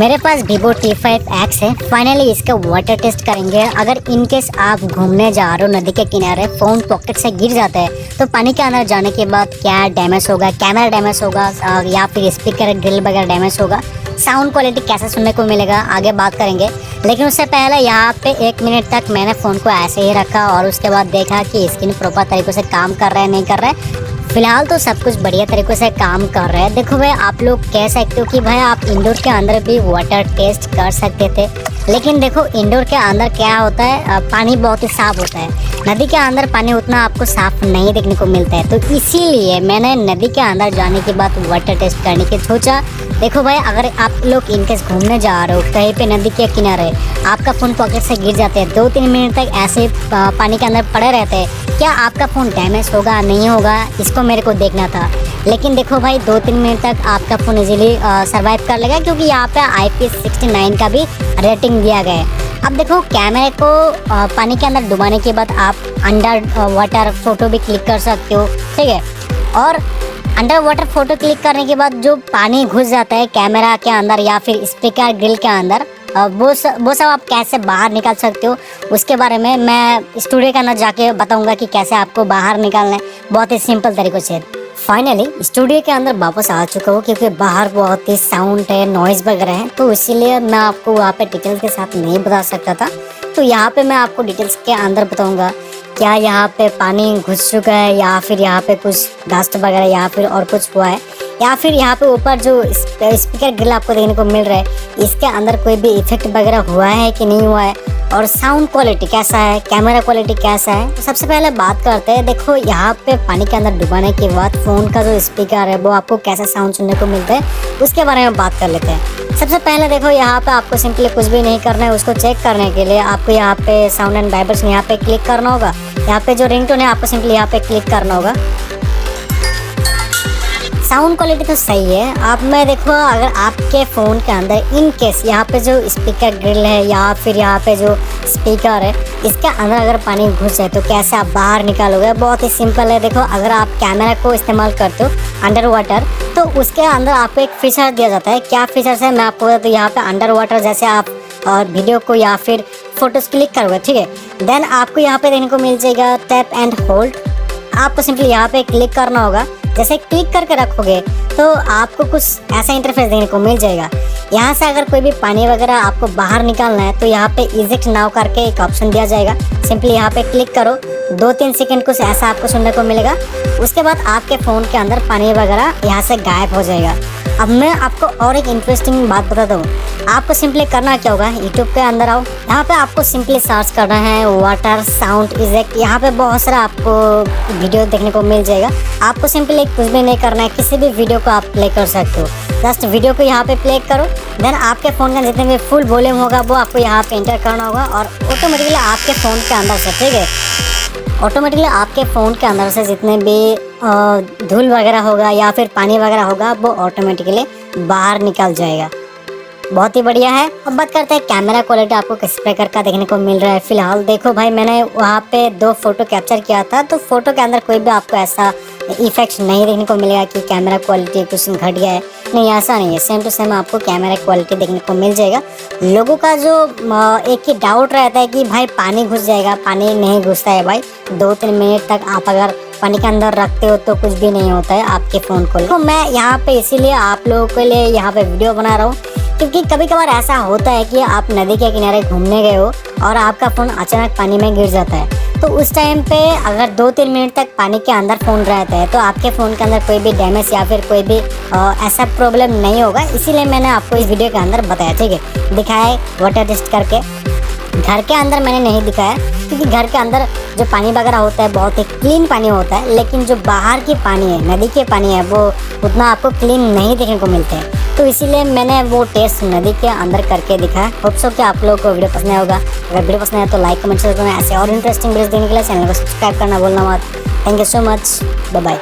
मेरे पास Vivo T5X है। Finally इसका वाटर टेस्ट करेंगे। अगर इन केस आप घूमने जा रहे हो नदी के किनारे, फ़ोन पॉकेट से गिर जाता है तो पानी के अंदर जाने के बाद क्या डैमेज होगा, कैमरा डैमेज होगा या फिर स्पीकर ग्रिल वगैरह डैमेज होगा, साउंड क्वालिटी कैसे सुनने को मिलेगा, आगे बात करेंगे। लेकिन उससे पहले यहाँ पे 1 मिनट तक मैंने फ़ोन को ऐसे ही रखा और उसके बाद देखा कि स्क्रीन प्रॉपर तरीके से काम कर रहा है नहीं कर रहा है। फिलहाल तो सब कुछ बढ़िया तरीके से काम कर रहा है। देखो भाई, आप लोग कह सकते हो कि भाई आप इंडोर के अंदर भी वाटर टेस्ट कर सकते थे, लेकिन देखो इंडोर के अंदर क्या होता है, पानी बहुत ही साफ होता है। नदी के अंदर पानी उतना आपको साफ नहीं देखने को मिलता है, तो इसीलिए मैंने नदी के अंदर जाने के बाद वाटर टेस्ट करने की सोचा। देखो भाई, अगर आप लोग इनकेस घूमने जा रहे हो कहीं पे नदी के किनारे, आपका फ़ोन पॉकेट से गिर जाते हैं, 2-3 मिनट तक ऐसे पानी के अंदर पड़े रहते हैं, क्या आपका फ़ोन डैमेज होगा नहीं होगा, इसको मेरे को देखना था। लेकिन देखो भाई, 2-3 मिनट तक आपका फ़ोन इजीली सर्वाइव कर लेगा, क्योंकि यहाँ पे IP69 का भी रेटिंग दिया गया है। अब देखो, कैमरे को पानी के अंदर डुबाने के बाद आप अंडर वाटर फ़ोटो भी क्लिक कर सकते हो, ठीक है। और अंडर वाटर फ़ोटो क्लिक करने के बाद जो पानी घुस जाता है कैमरा के अंदर या फिर स्पीकर ग्रिल के अंदर, वो सब आप कैसे बाहर निकाल सकते हो, उसके बारे में मैं स्टूडियो के अंदर जाके बताऊंगा कि कैसे आपको बाहर निकालना है, बहुत ही सिंपल तरीक़े से। फाइनली स्टूडियो के अंदर वापस आ चुका हूँ, क्योंकि बाहर बहुत ही साउंड है, नॉइज़ वगैरह है, तो इसीलिए मैं आपको वहाँ पे डिटेल्स के साथ नहीं बता सकता था। तो यहाँ पे मैं आपको डिटेल्स के अंदर बताऊँगा, क्या यहाँ पे पानी घुस चुका है या फिर यहाँ पे कुछ डस्ट वगैरह या फिर और कुछ हुआ है, या फिर यहाँ पे ऊपर जो स्पीकर ग्रिल आपको देखने को मिल रहा है, इसके अंदर कोई भी इफेक्ट वगैरह हुआ है कि नहीं हुआ है, और साउंड क्वालिटी कैसा है, कैमरा क्वालिटी कैसा है। तो सबसे पहले बात करते हैं। देखो, यहाँ पे पानी के अंदर डुबाने के बाद फ़ोन का जो स्पीकर है वो आपको कैसा साउंड सुनने को मिलता है, उसके बारे में बात कर लेते हैं। सबसे पहले देखो, यहाँ पे आपको सिंपली कुछ भी नहीं करना है। उसको चेक करने के लिए आपको यहाँ पे साउंड एंड वाइब्रेशन यहाँ पे क्लिक करना होगा। यहाँ पे जो रिंगटोन है आपको सिंपली यहाँ पे क्लिक करना होगा। साउंड क्वालिटी तो सही है। अब मैं देखो, अगर आपके फ़ोन के अंदर इन केस यहाँ पे जो स्पीकर ग्रिल है या फिर यहाँ पे जो स्पीकर है, इसके अंदर अगर पानी घुस जाए तो कैसे आप बाहर निकालोगे, बहुत ही सिंपल है। देखो, अगर आप कैमरा को इस्तेमाल करते हो अंडर वाटर, तो उसके अंदर आपको एक फीचर दिया जाता है। क्या फीचर है मैं आपको बताता हूँ। यहाँ पे अंडर वाटर जैसे आप वीडियो को या फिर फोटोज़ क्लिक करोगे, ठीक है, देन आपको यहाँ पे देखने को मिल जाएगा टैप एंड होल्ड। आपको सिंपली यहाँ पे क्लिक करना होगा। जैसे क्लिक करके रखोगे तो आपको कुछ ऐसा इंटरफेस देखने को मिल जाएगा। यहाँ से अगर कोई भी पानी वगैरह आपको बाहर निकालना है तो यहाँ पे इजेक्ट नाउ करके एक ऑप्शन दिया जाएगा। सिंपली यहाँ पे क्लिक करो, 2-3 सेकंड कुछ ऐसा आपको सुनने को मिलेगा। उसके बाद आपके फ़ोन के अंदर पानी वगैरह यहाँ से गायब हो जाएगा। अब मैं आपको और एक इंटरेस्टिंग बात बताता हूँ। आपको सिंपली करना क्या होगा, यूट्यूब के अंदर आओ, यहाँ पे आपको सिंपली सर्च करना है वाटर साउंड इजेक्ट। यहाँ पे बहुत सारा आपको वीडियो देखने को मिल जाएगा। आपको सिंपली कुछ भी नहीं करना है, किसी भी वीडियो को आप प्ले कर सकते हो। जस्ट वीडियो को यहाँ पे प्ले करो, देन आपके फ़ोन का जितने भी फुल वॉल्यूम होगा वो आपको यहाँ पे एंटर करना होगा, और ऑटोमेटिकली आपके फ़ोन के अंदर से, ठीक है, ऑटोमेटिकली आपके फ़ोन के अंदर से जितने भी धूल वगैरह होगा या फिर पानी वगैरह होगा वो ऑटोमेटिकली बाहर निकल जाएगा। बहुत ही बढ़िया है। अब बात करते हैं कैमरा क्वालिटी आपको किस प्रकार का देखने को मिल रहा है। फिलहाल देखो भाई, मैंने वहाँ पे 2 फोटो कैप्चर किया था, तो फोटो के अंदर कोई भी आपको ऐसा इफेक्ट नहीं देखने को मिलेगा कि कैमरा क्वालिटी कुछ घट गया है, नहीं, ऐसा नहीं है। सेम टू सेम आपको कैमरा क्वालिटी देखने को मिल जाएगा। लोगों का जो एक ही डाउट रहता है कि भाई पानी घुस जाएगा, पानी नहीं घुसता है भाई। 2-3 मिनट तक आप अगर पानी के अंदर रखते हो तो कुछ भी नहीं होता है आपके फ़ोन को। तो मैं यहाँ पे इसीलिए आप लोगों के लिए यहाँ पे वीडियो बना रहा हूँ, क्योंकि कभी कभार ऐसा होता है कि आप नदी के किनारे घूमने गए हो और आपका फ़ोन अचानक पानी में गिर जाता है। तो उस टाइम पे अगर 2-3 मिनट तक पानी के अंदर फ़ोन रहता है तो आपके फ़ोन के अंदर कोई भी डैमेज या फिर कोई भी ऐसा प्रॉब्लम नहीं होगा। इसीलिए मैंने आपको इस वीडियो के अंदर बताया, ठीक है, दिखाया है वाटर टेस्ट करके। घर के अंदर मैंने नहीं दिखाया, क्योंकि घर के अंदर जो पानी वगैरह होता है बहुत ही क्लीन पानी होता है, लेकिन जो बाहर की पानी है, नदी के पानी है, वो उतना आपको क्लीन नहीं देखने को मिलते हैं। तो इसीलिए मैंने वो टेस्ट नदी के अंदर करके दिखाया। होप सो कि आप लोगों को वीडियो पसंद होगा। अगर वीडियो पसंद है तो लाइक कमेंट शेयर करना। ऐसे और इंटरेस्टिंग वीडियोस देखने के लिए चैनल को सब्सक्राइब करना भूलना मत। Thank you so much, bye bye.